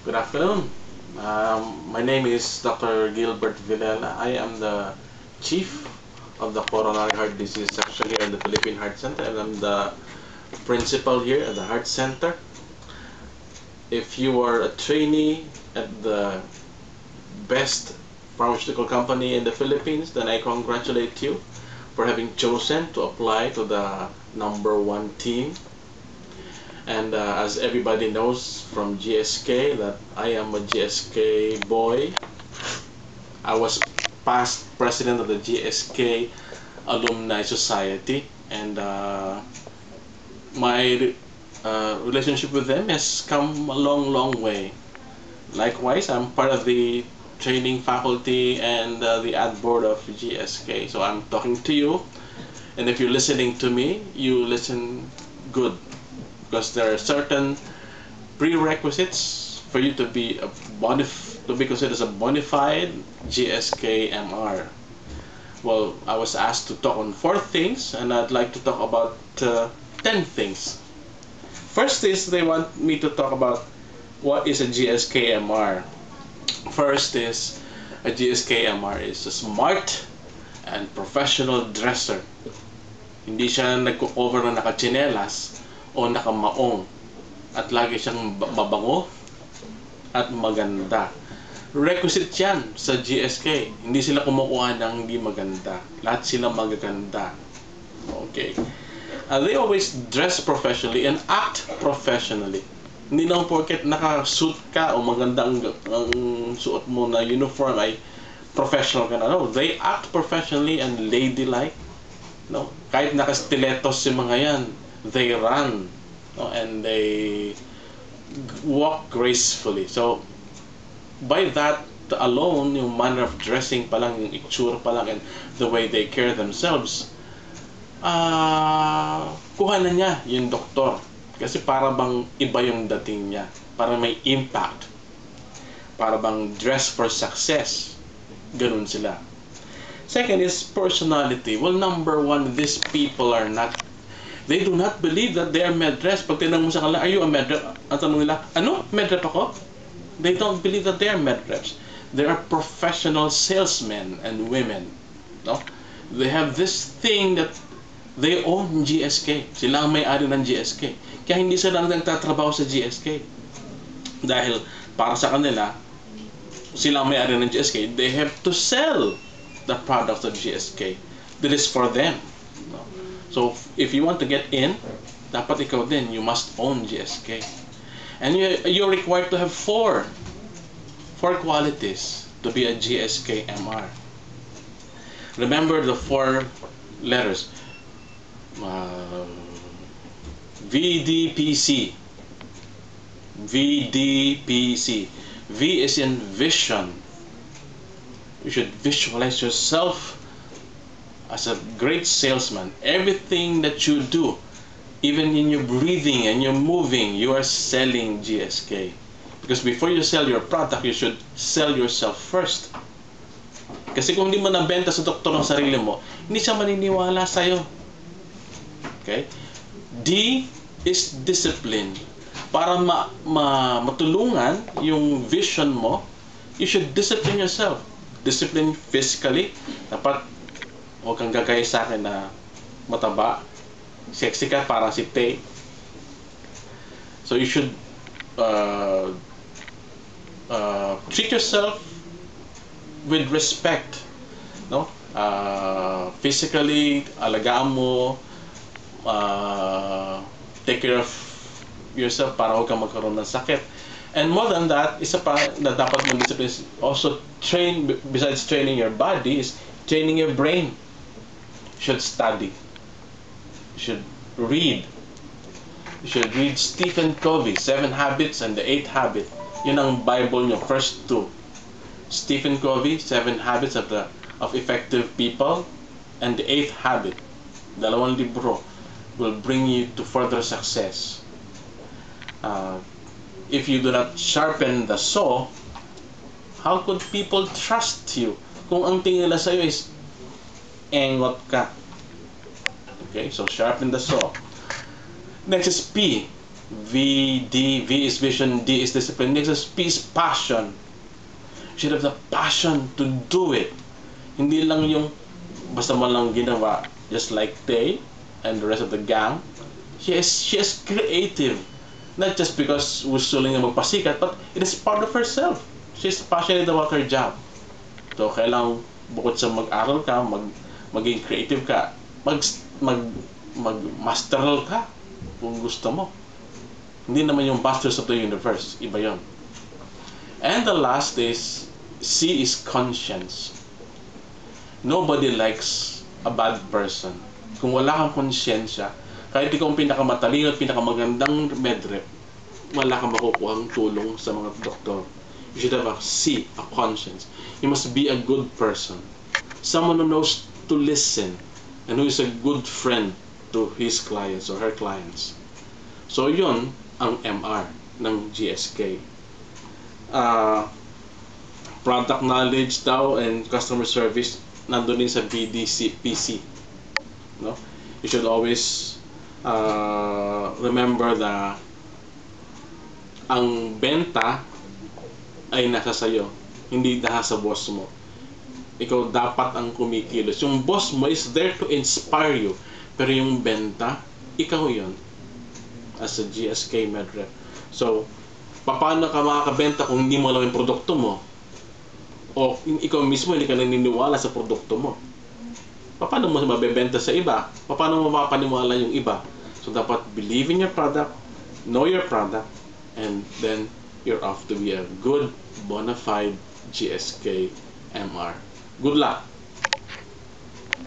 Good afternoon. My name is Dr. Gilbert Villela. I am the chief of the coronary heart disease section here in the Philippine Heart Center, and I'm the principal here at the Heart Center. If you are a trainee at the best pharmaceutical company in the Philippines, then I congratulate you for having chosen to apply to the #1 team. And as everybody knows from GSK that I am a GSK boy. I was past president of the GSK Alumni Society, and my relationship with them has come a long way. Likewise, I'm part of the training faculty and the ad board of GSK, so I'm talking to you, and if you're listening to me, you listen good, because there are certain prerequisites for you to be considered as a bona fide GSK MR. Well, I was asked to talk on 4 things, and I'd like to talk about 10 things. First is they want me to talk about what is a GSK MR. First is a GSK MR is a smart and professional dresser. Hindi siya nagko-cover na nakachinelas o nakamaong, at lagi siyang mabango at maganda. Requisite yan sa GSK. Hindi sila kumukuha ng hindi maganda. Lahat sila magaganda. Okay. They always dress professionally and act professionally. Hindi lang porket naka-suit ka o maganda ang suot mo na uniform ay professional ka na. No, they act professionally and ladylike. No, kahit naka-stilettos si mga yan, they run, no, and they walk gracefully. So by that alone, yung manner of dressing pa lang, yung itsura pa lang, and the way they carry themselves, kuha na niya yung doktor. Kasi para bang iba yung dating niya. Para may impact. Para bang dress for success. Ganun sila. Second is personality. Well, #1, these people are not, they do not believe that they are med-dress. Pag tinanong mo sa kanila, are you a med-rep? Ang tanong nila, ano? Med-rep ako? They don't believe that they are med-reps. They are professional salesmen and women. No? They have this thing that they own GSK. Sila ang may-ari ng GSK. Kaya hindi sila nagtatrabaho sa GSK. Dahil para sa kanila, sila ang may-ari ng GSK, they have to sell the products of GSK. That is for them. No? So if you want to get in, dapat ikaw din, you must own GSK. And you're required to have four qualities to be a GSK MR. Remember the 4 letters. VDPC. VDPC. V is in vision. You should visualize yourself as a great salesman. Everything that you do, even in your breathing and your moving, you are selling GSK. Because before you sell your product, you should sell yourself first. Kasi kung hindi mo nabenta sa doktor ang sarili mo, hindi siya maniniwala sa'yo. Okay? D is discipline. Para matulungan yung vision mo, you should discipline yourself. Discipline physically. Dapat huwag kang gagaya sa akin na mataba. Sexy ka, parang si Tay. So you should treat yourself with respect. No? Physically, alagaan mo, take care of yourself para huwag kang magkaroon ng sakit. And more than that, isa pa na dapat mong discipline is also train, besides training your body, is training your brain. You should study. You should read. You should read Stephen Covey, 7 Habits and the 8th Habit. Yun ang Bible nyo, first 2. Stephen Covey, 7 Habits of Effective People, and the 8th Habit. Dalawang libro will bring you to further success. If you do not sharpen the saw, how could people trust you kung ang tingin nila sa'yo is engot ka? Okay, so sharpen the saw. Next is P. V is vision, D is discipline. Next is P is passion. You should have the passion to do it. Hindi lang yung basta mo lang ginawa, just like Tay and the rest of the gang. She is creative. Not just because gusto lang niya magpasikat, but it is part of herself. She's passionate about her job. So, kailangan bukod sa mag-aral ka, maging creative ka, mag-masteral ka kung gusto mo. Hindi naman yung masters of the universe. Iba yon. And the last is, C is conscience. Nobody likes a bad person. Kung wala kang konsyensya, kahit ikaw ang pinakamatalino at pinakamagandang medrep, wala kang makukuhang tulong sa mga doktor. You should have a C, a conscience. You must be a good person. Someone who knows to listen and who is a good friend to his clients or her clients. So yun ang MR ng GSK. Product knowledge daw and customer service nandun din sa BDC, PC. No? You should always remember na ang benta ay nasa sayo, hindi nasa boss mo. Ikaw dapat ang kumikilos. Yung boss mo is there to inspire you, pero yung benta, ikaw yon as a GSK MedRep. So, paano ka makakabenta kung hindi mo alam yung produkto mo? O ikaw mismo hindi ka naniniwala sa produkto mo? Paano mo mabebenta sa iba? Paano mo mapapaniwala yung iba? So, dapat believe in your product, know your product, and then you're off to be a good, bona fide GSK MR. Good luck!